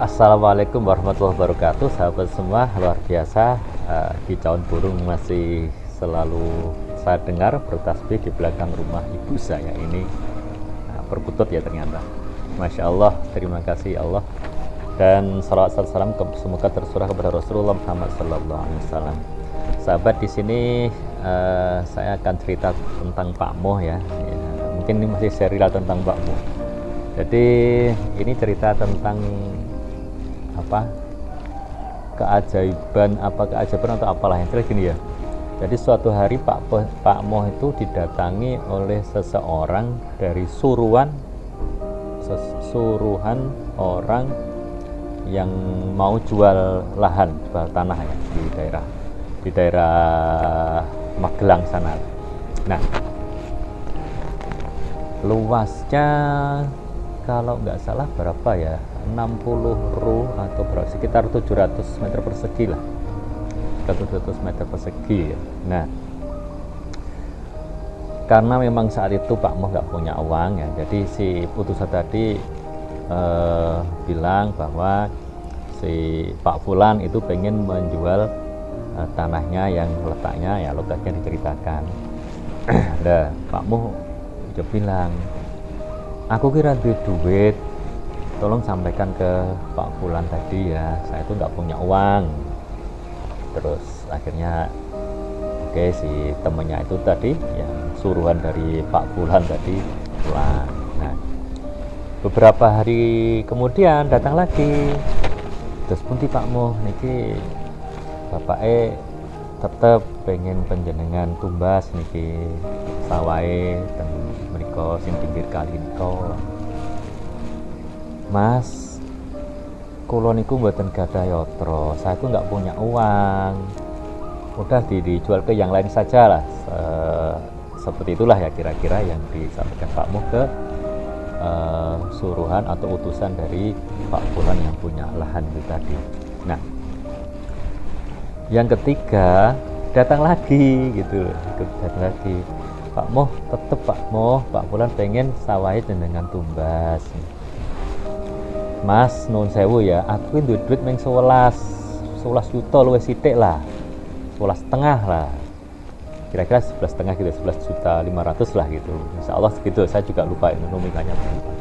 Assalamualaikum warahmatullahi wabarakatuh, sahabat semua. Luar biasa, kicauan burung masih selalu saya dengar bertasbih di belakang rumah ibu saya ini. Perkutut ya ternyata. Masya Allah, terima kasih Allah. Dan salawat salam semoga tersurah kepada Rasulullah Muhammad Sallallahu Alaihi Wasallam. Sahabat, di sini saya akan cerita tentang Pak Moh ya. Mungkin ini masih serial tentang Pak Moh. Jadi ini cerita tentang keajaiban atau apalah yang jelas gini ya. Jadi suatu hari Pak Moh itu didatangi oleh seseorang dari suruhan orang yang mau jual lahan, jual tanah ya di daerah Magelang sana. Nah, luasnya kalau nggak salah berapa ya, 60 ru atau berapa, sekitar 700 meter persegi lah, 700 meter persegi ya. Nah, karena memang saat itu Pak Moh nggak punya uang ya, jadi si utusan tadi bilang bahwa si Pak Fulan itu pengen menjual tanahnya yang letaknya ya, lokasinya diceritakan. Nah, Pak Moh dia bilang, aku kira duit, tolong sampaikan ke Pak Fulan tadi ya, saya itu nggak punya uang. Terus akhirnya oke, si temennya itu tadi yang suruhan dari Pak Fulan tadi pulang. Nah, beberapa hari kemudian datang lagi, terus pun Pak Moh niki bapake tetep pengen panjenengan tumbas niki sawahe teng mriko sing pinggir kali niko. Mas, kula niku mboten gadah yatra, saya tuh nggak punya uang. Udah dijual ke yang lain saja lah. Seperti itulah ya kira-kira yang disampaikan Pak Moh ke suruhan atau utusan dari Pak Fulan yang punya lahan itu tadi. Nah, yang ketiga datang lagi gitu, datang lagi. Pak Moh, tetep Pak Moh, Pak Fulan pengen sawahe dengan tumbas. Mas, nun sewu ya, aku ini duit meng 11 juta luwih sithik lah, 11,5 lah, kira-kira 11,5 gitu, 11.500.000 lah gitu, insya Allah segitu. Saya juga lupa nominalnya berapa,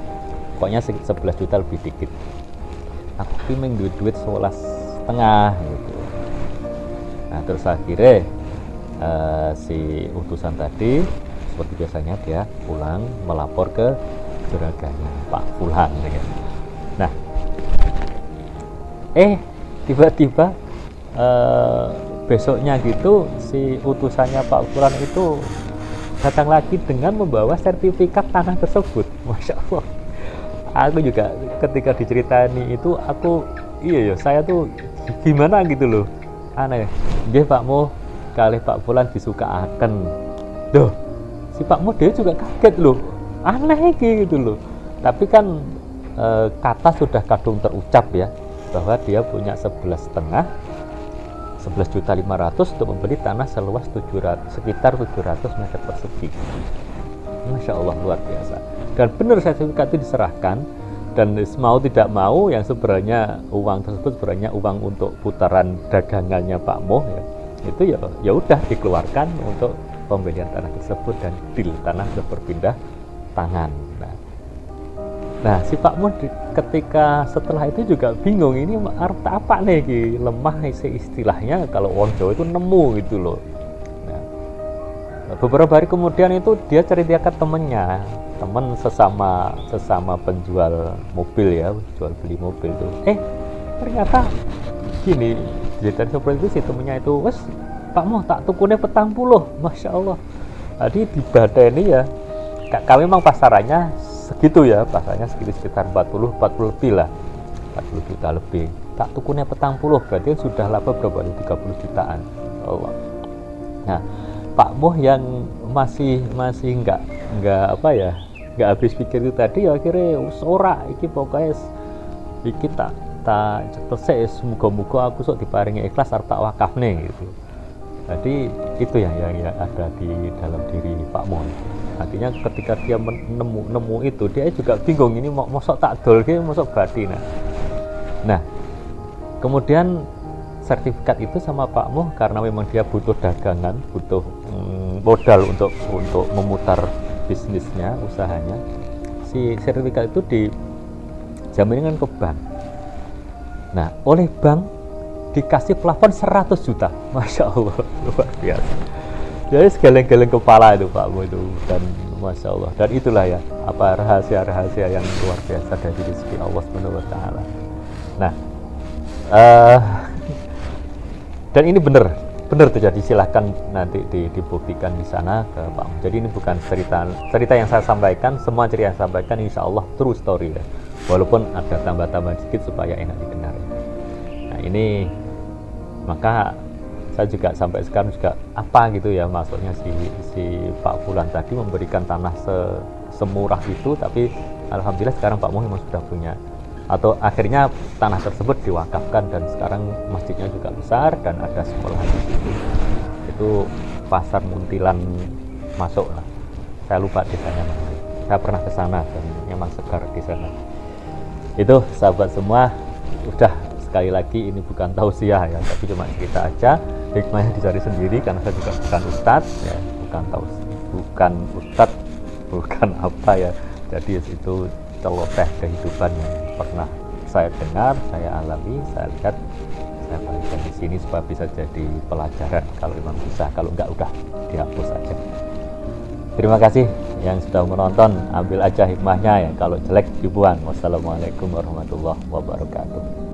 pokoknya 11 juta lebih dikit. Aku pengen duit 11,5 gitu. Nah, terus akhirnya si utusan tadi seperti biasanya dia pulang melapor ke juraganya Pak Fulan ya. Nah, tiba-tiba besoknya gitu si utusannya Pak Fulan itu datang lagi dengan membawa sertifikat tanah tersebut. Masya Allah, aku juga ketika diceritani itu saya tuh gimana gitu loh, aneh. Nggih Pak Moh, kalih Pak Fulan disukaaken. Duh, si Pak Moh dia juga kaget loh, aneh gitu loh. Tapi kan kata sudah kadung terucap ya, bahwa dia punya 11,5 11.500.000 untuk membeli tanah seluas sekitar 700 meter persegi. Masya Allah, luar biasa. Dan benar sertifikat itu diserahkan, dan mau tidak mau yang sebenarnya uang tersebut sebenarnya uang untuk putaran dagangannya Pak Moh ya, itu ya udah dikeluarkan untuk pembelian tanah tersebut, dan deal tanah sudah berpindah tangan. Nah, si Pak Moh ketika setelah itu juga bingung, ini arti apa nih, lemah istilahnya kalau orang Jawa itu nemu gitu loh. Nah, beberapa hari kemudian itu dia ceritakan teman sesama penjual mobil ya, jual beli mobil tuh. Ternyata gini, jadi seperti itu si temennya itu, wes Pak Moh tak tukune 40, Masya Allah. Jadi di badai ini ya, kami memang pasarannya segitu ya, pasarnya sekitar 40 lebih lah, 40 juta lebih. Tak tukunya 40, berarti sudah laba berapa, 30 jutaan. Allah. Nah, Pak Moh yang masih nggak habis pikir itu tadi, akhirnya ora iki pokoknya iki tak cetek, semoga aku sok diparingi ikhlas arep tak wakafne gitu. Jadi itu yang ada di dalam diri Pak Moh. Artinya ketika dia nemu itu, dia juga bingung, ini mosok tak dol ki, mosok bati. Nah, Nah, kemudian sertifikat itu sama Pak Muh karena memang dia butuh dagangan, butuh modal untuk memutar bisnisnya, usahanya. Si sertifikat itu dijaminkan ke bank. Nah, oleh bank dikasih plafon 100 juta. Masya Allah, luar biasa. Jadi segeleng-geleng kepala itu Pak Muh itu, dan Masya Allah. Dan itulah ya, apa rahasia-rahasia yang luar biasa dari rezeki Allah Subhanahu wa taala. Nah, dan ini benar terjadi, silahkan nanti dibuktikan di sana ke Pak Muh. Jadi ini bukan cerita yang saya sampaikan, semua cerita yang saya sampaikan insya Allah true story ya, walaupun ada tambah-tambahan sedikit supaya enak didengar. Nah ini, maka saya juga sampai sekarang juga apa gitu ya, maksudnya si Pak Fulan tadi memberikan tanah semurah itu, tapi alhamdulillah sekarang Pak Muh memang sudah punya, atau akhirnya tanah tersebut diwakafkan dan sekarang masjidnya juga besar dan ada sekolah di situ. Itu pasar Muntilan masuk lah. Saya lupa desanya mana. Saya pernah ke sana dan memang segar di sana. Itu sahabat semua, udah sekali lagi ini bukan tausiah ya, tapi cuma cerita aja. Hikmahnya dicari sendiri karena saya juga bukan ustadz ya, bukan ustadz, bukan apa ya. Jadi itu celoteh kehidupan yang pernah saya dengar, saya alami, saya lihat, saya bagikan di sini supaya bisa jadi pelajaran. Kalau memang bisa, kalau enggak udah dihapus aja. Terima kasih yang sudah menonton, ambil aja hikmahnya ya. Kalau jelek dibuang. Wassalamualaikum warahmatullahi wabarakatuh.